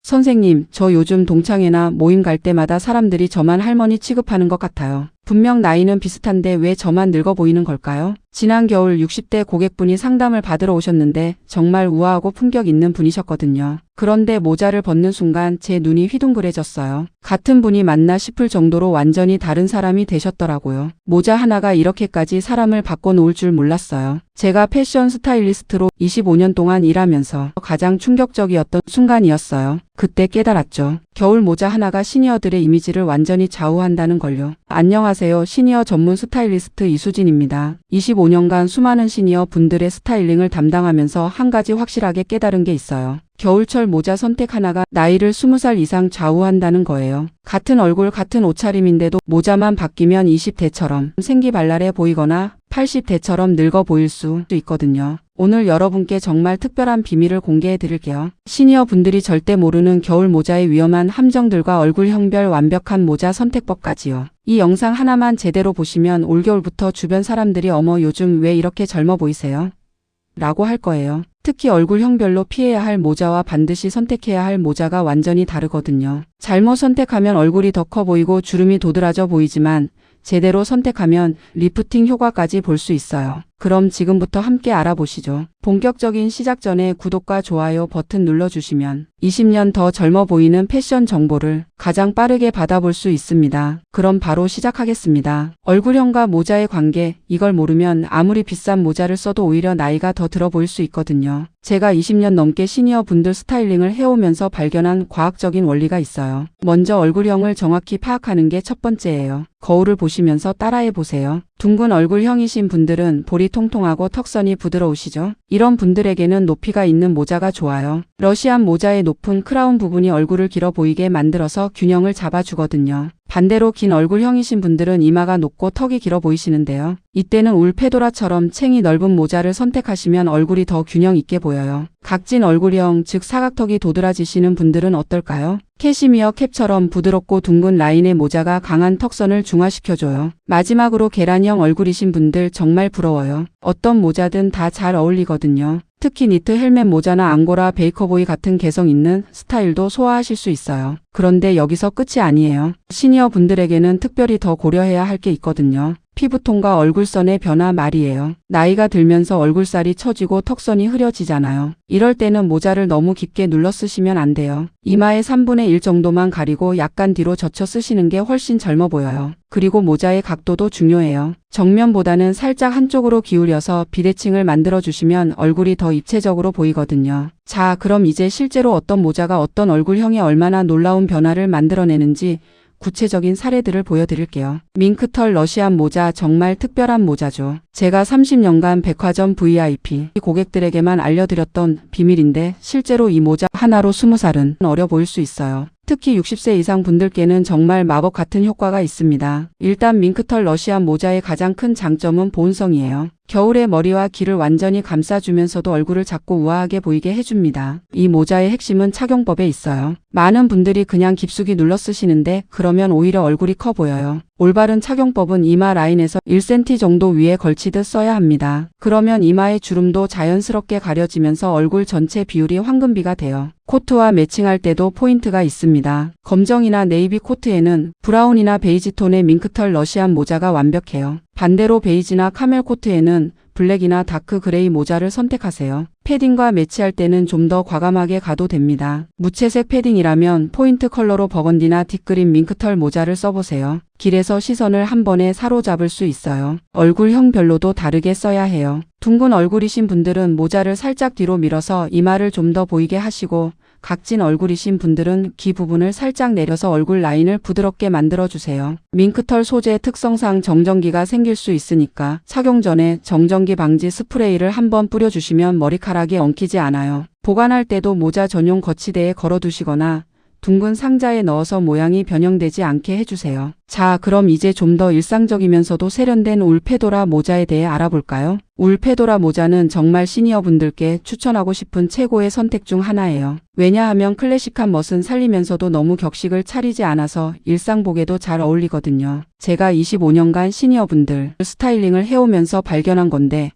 선생님, 저 요즘 동창회나 모임 갈 때마다 사람들이 저만 할머니 취급하는 것 같아요. 분명 나이는 비슷한데 왜 저만 늙어 보이는 걸까요? 지난 겨울 60대 고객분이 상담을 받으러 오셨는데 정말 우아하고 품격 있는 분이셨거든요. 그런데 모자를 벗는 순간 제 눈이 휘둥그레졌어요. 같은 분이 맞나 싶을 정도로 완전히 다른 사람이 되셨더라고요. 모자 하나가 이렇게까지 사람을 바꿔놓을 줄 몰랐어요. 제가 패션 스타일리스트로 25년 동안 일하면서 가장 충격적이었던 순간이었어요. 그때 깨달았죠. 겨울 모자 하나가 시니어들의 이미지를 완전히 좌우한다는 걸요. 안녕하세요. 시니어 전문 스타일리스트 이수진입니다. 25년간 수많은 시니어 분들의 스타일링을 담당하면서 한 가지 확실하게 깨달은 게 있어요. 겨울철 모자 선택 하나가 나이를 20살 이상 좌우한다는 거예요. 같은 얼굴 같은 옷차림인데도 모자만 바뀌면 20대처럼 생기발랄해 보이거나 80대처럼 늙어 보일 수 있거든요. 오늘 여러분께 정말 특별한 비밀을 공개해 드릴게요. 시니어 분들이 절대 모르는 겨울 모자의 위험한 함정들과 얼굴형별 완벽한 모자 선택법까지요. 이 영상 하나만 제대로 보시면 올겨울부터 주변 사람들이 어머 요즘 왜 이렇게 젊어 보이세요? 라고 할 거예요. 특히 얼굴형별로 피해야 할 모자와 반드시 선택해야 할 모자가 완전히 다르거든요. 잘못 선택하면 얼굴이 더 커 보이고 주름이 도드라져 보이지만 제대로 선택하면 리프팅 효과까지 볼 수 있어요. 그럼 지금부터 함께 알아보시죠. 본격적인 시작 전에 구독과 좋아요 버튼 눌러주시면 20년 더 젊어 보이는 패션 정보를 가장 빠르게 받아볼 수 있습니다. 그럼 바로 시작하겠습니다. 얼굴형과 모자의 관계, 이걸 모르면 아무리 비싼 모자를 써도 오히려 나이가 더 들어 보일 수 있거든요. 제가 20년 넘게 시니어 분들 스타일링을 해오면서 발견한 과학적인 원리가 있어요. 먼저 얼굴형을 정확히 파악하는 게 첫 번째예요. 거울을 보시면서 따라해 보세요. 둥근 얼굴형이신 분들은 볼이 통통하고 턱선이 부드러우시죠? 이런 분들에게는 높이가 있는 모자가 좋아요. 러시안 모자의 높은 크라운 부분이 얼굴을 길어 보이게 만들어서 균형을 잡아주거든요. 반대로 긴 얼굴형이신 분들은 이마가 높고 턱이 길어 보이시는데요. 이때는 울 페도라처럼 챙이 넓은 모자를 선택하시면 얼굴이 더 균형 있게 보여요. 각진 얼굴형, 즉 사각턱이 도드라지시는 분들은 어떨까요? 캐시미어 캡처럼 부드럽고 둥근 라인의 모자가 강한 턱선을 중화시켜줘요. 마지막으로 계란형 얼굴이신 분들 정말 부러워요. 어떤 모자든 다 잘 어울리거든요. 특히 니트 헬멧 모자나 앙고라 베이커보이 같은 개성 있는 스타일도 소화하실 수 있어요. 그런데 여기서 끝이 아니에요. 시니어 분들에게는 특별히 더 고려해야 할 게 있거든요. 피부톤과 얼굴선의 변화 말이에요. 나이가 들면서 얼굴살이 처지고 턱선이 흐려지잖아요. 이럴 때는 모자를 너무 깊게 눌러 쓰시면 안 돼요. 이마의 3분의 1 정도만 가리고 약간 뒤로 젖혀 쓰시는 게 훨씬 젊어 보여요. 그리고 모자의 각도도 중요해요. 정면보다는 살짝 한쪽으로 기울여서 비대칭을 만들어 주시면 얼굴이 더 입체적으로 보이거든요. 자, 그럼 이제 실제로 어떤 모자가 어떤 얼굴형에 얼마나 놀라운 변화를 만들어내는지 구체적인 사례들을 보여드릴게요. 밍크털 러시안 모자 정말 특별한 모자죠. 제가 30년간 백화점 VIP 고객들에게만 알려드렸던 비밀인데 실제로 이 모자 하나로 20살은 어려 보일 수 있어요. 특히 60세 이상 분들께는 정말 마법 같은 효과가 있습니다. 일단 밍크털 러시안 모자의 가장 큰 장점은 보온성이에요. 겨울에 머리와 귀를 완전히 감싸주면서도 얼굴을 작고 우아하게 보이게 해줍니다. 이 모자의 핵심은 착용법에 있어요. 많은 분들이 그냥 깊숙이 눌러 쓰시는데 그러면 오히려 얼굴이 커 보여요. 올바른 착용법은 이마 라인에서 1cm 정도 위에 걸치듯 써야 합니다. 그러면 이마의 주름도 자연스럽게 가려지면서 얼굴 전체 비율이 황금비가 돼요. 코트와 매칭할 때도 포인트가 있습니다. 검정이나 네이비 코트에는 브라운이나 베이지 톤의 밍크털 러시안 모자가 완벽해요. 반대로 베이지나 카멜 코트에는 블랙이나 다크 그레이 모자를 선택하세요. 패딩과 매치할 때는 좀 더 과감하게 가도 됩니다. 무채색 패딩이라면 포인트 컬러로 버건디나 딥그린 밍크털 모자를 써보세요. 길에서 시선을 한 번에 사로잡을 수 있어요. 얼굴형별로도 다르게 써야 해요. 둥근 얼굴이신 분들은 모자를 살짝 뒤로 밀어서 이마를 좀 더 보이게 하시고 각진 얼굴이신 분들은 귀 부분을 살짝 내려서 얼굴 라인을 부드럽게 만들어주세요. 밍크털 소재 특성상 정전기가 생길 수 있으니까 착용 전에 정전기 방지 스프레이를 한번 뿌려주시면 머리카락이 엉키지 않아요. 보관할 때도 모자 전용 거치대에 걸어두시거나 둥근 상자에 넣어서 모양이 변형되지 않게 해주세요. 자, 그럼 이제 좀 더 일상적이면서도 세련된 울 페도라 모자에 대해 알아볼까요? 울 페도라 모자는 정말 시니어 분들께 추천하고 싶은 최고의 선택 중 하나예요. 왜냐하면 클래식한 멋은 살리면서도 너무 격식을 차리지 않아서 일상복에도 잘 어울리거든요. 제가 25년간 시니어 분들 스타일링을 해오면서 발견한 건데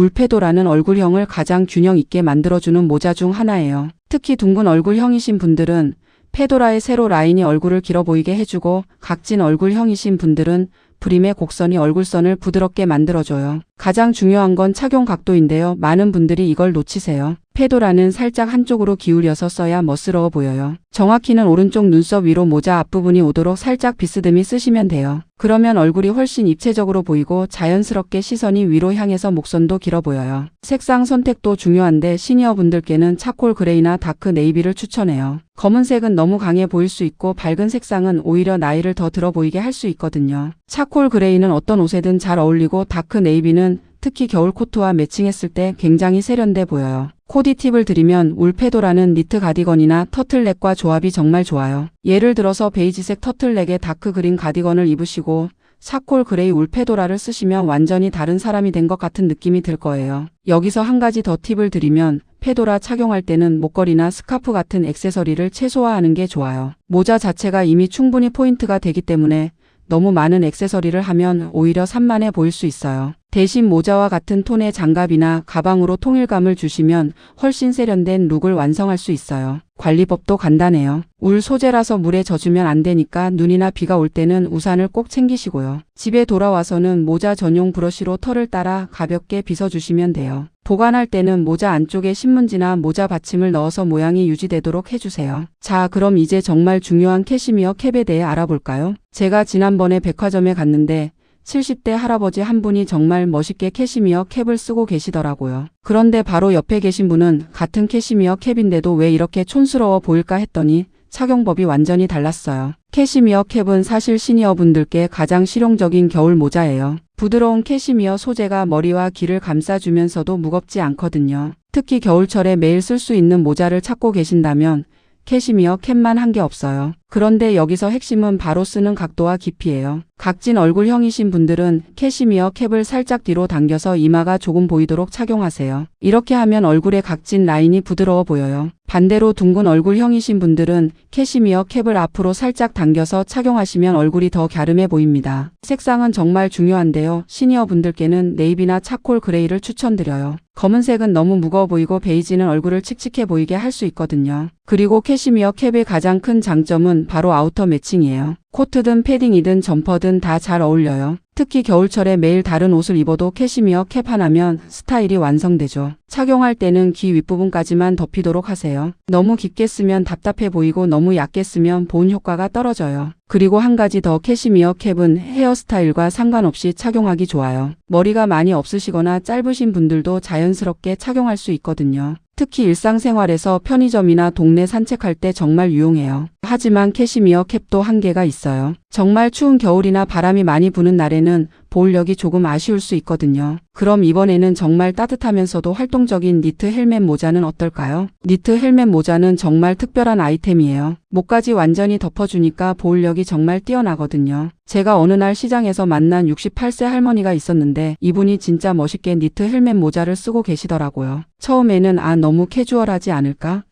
울페도라는 얼굴형을 가장 균형 있게 만들어주는 모자 중 하나예요. 특히 둥근 얼굴형이신 분들은 페도라의 세로 라인이 얼굴을 길어 보이게 해주고, 각진 얼굴형이신 분들은 브림의 곡선이 얼굴선을 부드럽게 만들어줘요. 가장 중요한 건 착용 각도인데요. 많은 분들이 이걸 놓치세요. 페도라는 살짝 한쪽으로 기울여서 써야 멋스러워 보여요. 정확히는 오른쪽 눈썹 위로 모자 앞부분이 오도록 살짝 비스듬히 쓰시면 돼요. 그러면 얼굴이 훨씬 입체적으로 보이고 자연스럽게 시선이 위로 향해서 목선도 길어 보여요. 색상 선택도 중요한데 시니어분들께는 차콜 그레이나 다크 네이비를 추천해요. 검은색은 너무 강해 보일 수 있고 밝은 색상은 오히려 나이를 더 들어 보이게 할 수 있거든요. 차콜 그레이는 어떤 옷에든 잘 어울리고 다크 네이비는 특히 겨울 코트와 매칭했을 때 굉장히 세련돼 보여요. 코디 팁을 드리면 울페도라는 니트 가디건이나 터틀넥과 조합이 정말 좋아요. 예를 들어서 베이지색 터틀넥에 다크 그린 가디건을 입으시고 차콜 그레이 울페도라를 쓰시면 완전히 다른 사람이 된 것 같은 느낌이 들 거예요. 여기서 한 가지 더 팁을 드리면 페도라 착용할 때는 목걸이나 스카프 같은 액세서리를 최소화하는 게 좋아요. 모자 자체가 이미 충분히 포인트가 되기 때문에 너무 많은 액세서리를 하면 오히려 산만해 보일 수 있어요. 대신 모자와 같은 톤의 장갑이나 가방으로 통일감을 주시면 훨씬 세련된 룩을 완성할 수 있어요. 관리법도 간단해요. 울 소재라서 물에 젖으면 안 되니까 눈이나 비가 올 때는 우산을 꼭 챙기시고요. 집에 돌아와서는 모자 전용 브러쉬로 털을 따라 가볍게 빗어주시면 돼요. 보관할 때는 모자 안쪽에 신문지나 모자 받침을 넣어서 모양이 유지되도록 해주세요. 자, 그럼 이제 정말 중요한 캐시미어 캡에 대해 알아볼까요? 제가 지난번에 백화점에 갔는데 70대 할아버지 한 분이 정말 멋있게 캐시미어 캡을 쓰고 계시더라고요. 그런데 바로 옆에 계신 분은 같은 캐시미어 캡인데도 왜 이렇게 촌스러워 보일까 했더니 착용법이 완전히 달랐어요. 캐시미어 캡은 사실 시니어분들께 가장 실용적인 겨울 모자예요. 부드러운 캐시미어 소재가 머리와 귀를 감싸주면서도 무겁지 않거든요. 특히 겨울철에 매일 쓸 수 있는 모자를 찾고 계신다면 캐시미어 캡만 한 게 없어요. 그런데 여기서 핵심은 바로 쓰는 각도와 깊이예요. 각진 얼굴형이신 분들은 캐시미어 캡을 살짝 뒤로 당겨서 이마가 조금 보이도록 착용하세요. 이렇게 하면 얼굴의 각진 라인이 부드러워 보여요. 반대로 둥근 얼굴형이신 분들은 캐시미어 캡을 앞으로 살짝 당겨서 착용하시면 얼굴이 더 갸름해 보입니다. 색상은 정말 중요한데요. 시니어분들께는 네이비나 차콜 그레이를 추천드려요. 검은색은 너무 무거워 보이고 베이지는 얼굴을 칙칙해 보이게 할 수 있거든요. 그리고 캐시미어 캡의 가장 큰 장점은 바로 아우터 매칭이에요. 코트든 패딩이든 점퍼든 다 잘 어울려요. 특히 겨울철에 매일 다른 옷을 입어도 캐시미어 캡 하나면 스타일이 완성되죠. 착용할 때는 귀 윗부분까지만 덮이도록 하세요. 너무 깊게 쓰면 답답해 보이고 너무 얇게 쓰면 보온 효과가 떨어져요. 그리고 한 가지 더, 캐시미어 캡은 헤어스타일과 상관없이 착용하기 좋아요. 머리가 많이 없으시거나 짧으신 분들도 자연스럽게 착용할 수 있거든요. 특히 일상생활에서 편의점이나 동네 산책할 때 정말 유용해요. 하지만 캐시미어 캡도 한계가 있어요. 정말 추운 겨울이나 바람이 많이 부는 날에는 보온력이 조금 아쉬울 수 있거든요. 그럼 이번에는 정말 따뜻하면서도 활동적인 니트 헬멧 모자는 어떨까요? 니트 헬멧 모자는 정말 특별한 아이템이에요. 목까지 완전히 덮어주니까 보온력이 정말 뛰어나거든요. 제가 어느 날 시장에서 만난 68세 할머니가 있었는데 이분이 진짜 멋있게 니트 헬멧 모자를 쓰고 계시더라고요. 처음에는 너무 캐주얼하지 않을까?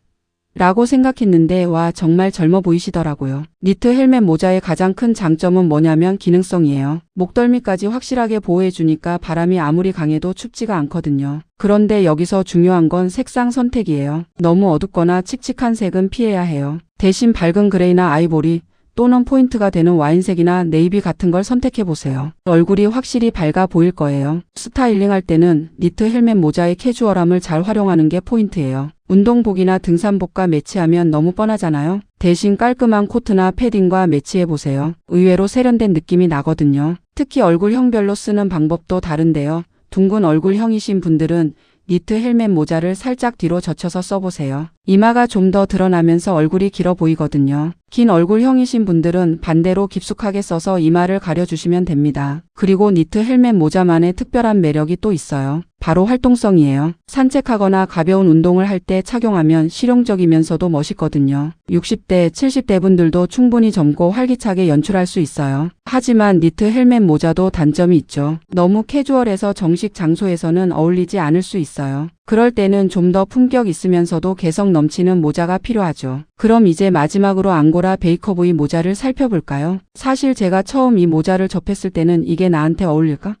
라고 생각했는데 와, 정말 젊어 보이시더라고요. 니트 헬멧 모자의 가장 큰 장점은 뭐냐면 기능성이에요. 목덜미까지 확실하게 보호해주니까 바람이 아무리 강해도 춥지가 않거든요. 그런데 여기서 중요한 건 색상 선택이에요. 너무 어둡거나 칙칙한 색은 피해야 해요. 대신 밝은 그레이나 아이보리 또는 포인트가 되는 와인색이나 네이비 같은 걸 선택해보세요. 얼굴이 확실히 밝아 보일 거예요. 스타일링할 때는 니트 헬멧 모자의 캐주얼함을 잘 활용하는 게 포인트예요. 운동복이나 등산복과 매치하면 너무 뻔하잖아요. 대신 깔끔한 코트나 패딩과 매치해보세요. 의외로 세련된 느낌이 나거든요. 특히 얼굴형별로 쓰는 방법도 다른데요. 둥근 얼굴형이신 분들은 니트 헬멧 모자를 살짝 뒤로 젖혀서 써보세요. 이마가 좀 더 드러나면서 얼굴이 길어 보이거든요. 긴 얼굴형이신 분들은 반대로 깊숙하게 써서 이마를 가려주시면 됩니다. 그리고 니트 헬멧 모자만의 특별한 매력이 또 있어요. 바로 활동성이에요. 산책하거나 가벼운 운동을 할 때 착용하면 실용적이면서도 멋있거든요. 60대, 70대 분들도 충분히 젊고 활기차게 연출할 수 있어요. 하지만 니트 헬멧 모자도 단점이 있죠. 너무 캐주얼해서 정식 장소에서는 어울리지 않을 수 있어요. 그럴 때는 좀 더 품격 있으면서도 개성 넘치는 모자가 필요하죠. 그럼 이제 마지막으로 앙고라 베이커보이 모자를 살펴볼까요? 사실 제가 처음 이 모자를 접했을 때는 이게 나한테 어울릴까?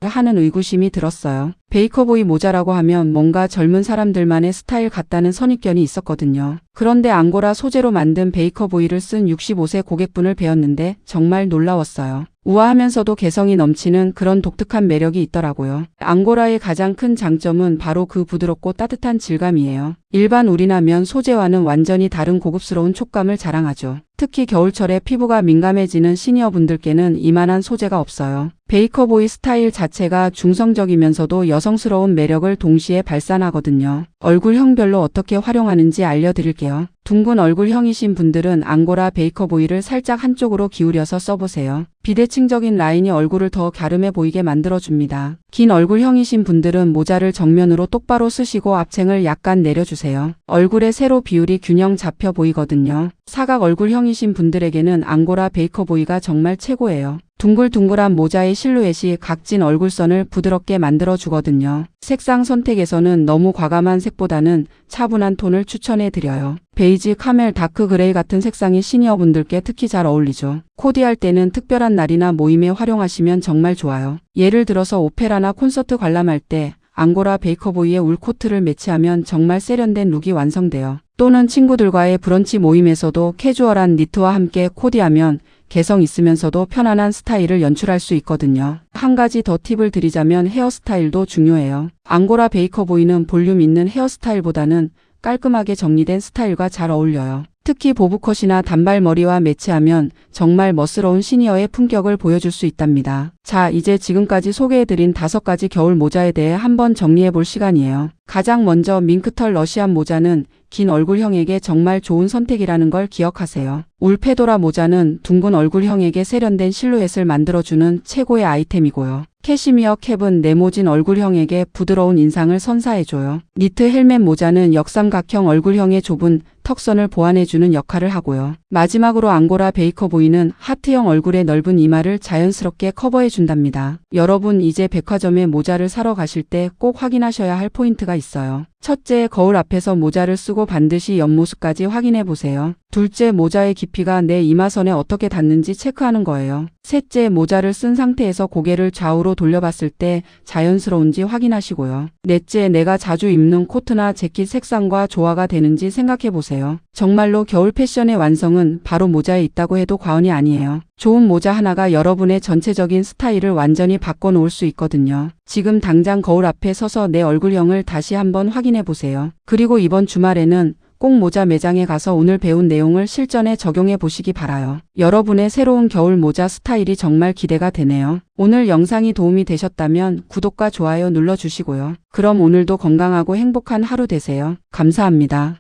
하는 의구심이 들었어요. 베이커보이 모자라고 하면 뭔가 젊은 사람들만의 스타일 같다는 선입견이 있었거든요. 그런데 앙고라 소재로 만든 베이커보이를 쓴 65세 고객분을 뵈었는데 정말 놀라웠어요. 우아하면서도 개성이 넘치는 그런 독특한 매력이 있더라고요. 앙고라의 가장 큰 장점은 바로 그 부드럽고 따뜻한 질감이에요. 일반 울이나 면 소재와는 완전히 다른 고급스러운 촉감을 자랑하죠. 특히 겨울철에 피부가 민감해지는 시니어분들께는 이만한 소재가 없어요. 베이커보이 스타일 자체가 중성적이면서도 여성스러운 매력을 동시에 발산하거든요. 얼굴형별로 어떻게 활용하는지 알려드릴게요. 둥근 얼굴형이신 분들은 앙고라 베이커보이를 살짝 한쪽으로 기울여서 써보세요. 비대칭적인 라인이 얼굴을 더 갸름해 보이게 만들어줍니다. 긴 얼굴형이신 분들은 모자를 정면으로 똑바로 쓰시고 앞챙을 약간 내려주세요. 얼굴의 세로 비율이 균형 잡혀 보이거든요. 사각 얼굴형이신 분들에게는 앙고라 베이커보이가 정말 최고예요. 둥글둥글한 모자의 실루엣이 각진 얼굴선을 부드럽게 만들어주거든요. 색상 선택에서는 너무 과감한 색보다는 차분한 톤을 추천해드려요. 베이지, 카멜, 다크 그레이 같은 색상이 시니어분들께 특히 잘 어울리죠. 코디할 때는 특별한 날이나 모임에 활용하시면 정말 좋아요. 예를 들어서 오페라나 콘서트 관람할 때 앙고라 베이커보이의 울 코트를 매치하면 정말 세련된 룩이 완성돼요. 또는 친구들과의 브런치 모임에서도 캐주얼한 니트와 함께 코디하면 개성 있으면서도 편안한 스타일을 연출할 수 있거든요. 한 가지 더 팁을 드리자면 헤어스타일도 중요해요. 앙고라 베이커보이는 볼륨 있는 헤어스타일보다는 깔끔하게 정리된 스타일과 잘 어울려요. 특히 보브컷이나 단발머리와 매치하면 정말 멋스러운 시니어의 품격을 보여줄 수 있답니다. 자, 이제 지금까지 소개해드린 5가지 겨울 모자에 대해 한번 정리해볼 시간이에요. 가장 먼저 밍크털 러시안 모자는 긴 얼굴형에게 정말 좋은 선택이라는 걸 기억하세요. 울 페도라 모자는 둥근 얼굴형에게 세련된 실루엣을 만들어주는 최고의 아이템이고요. 캐시미어 캡은 네모진 얼굴형에게 부드러운 인상을 선사해줘요. 니트 헬멧 모자는 역삼각형 얼굴형의 좁은 턱선을 보완해주는 역할을 하고요. 마지막으로 앙고라 베이커보이는 하트형 얼굴의 넓은 이마를 자연스럽게 커버해준답니다. 여러분, 이제 백화점에 모자를 사러 가실 때 꼭 확인하셔야 할 포인트가 있어요. 첫째, 거울 앞에서 모자를 쓰고 반드시 옆모습까지 확인해 보세요. 둘째, 모자의 깊이가 내 이마선에 어떻게 닿는지 체크하는 거예요. 셋째, 모자를 쓴 상태에서 고개를 좌우로 돌려봤을 때 자연스러운지 확인하시고요. 넷째, 내가 자주 입는 코트나 재킷 색상과 조화가 되는지 생각해 보세요. 정말로 겨울 패션의 완성은 바로 모자에 있다고 해도 과언이 아니에요. 좋은 모자 하나가 여러분의 전체적인 스타일을 완전히 바꿔놓을 수 있거든요. 지금 당장 거울 앞에 서서 내 얼굴형을 다시 한번 확인해 보세요. 그리고 이번 주말에는 꼭 모자 매장에 가서 오늘 배운 내용을 실전에 적용해 보시기 바라요. 여러분의 새로운 겨울 모자 스타일이 정말 기대가 되네요. 오늘 영상이 도움이 되셨다면 구독과 좋아요 눌러주시고요. 그럼 오늘도 건강하고 행복한 하루 되세요. 감사합니다.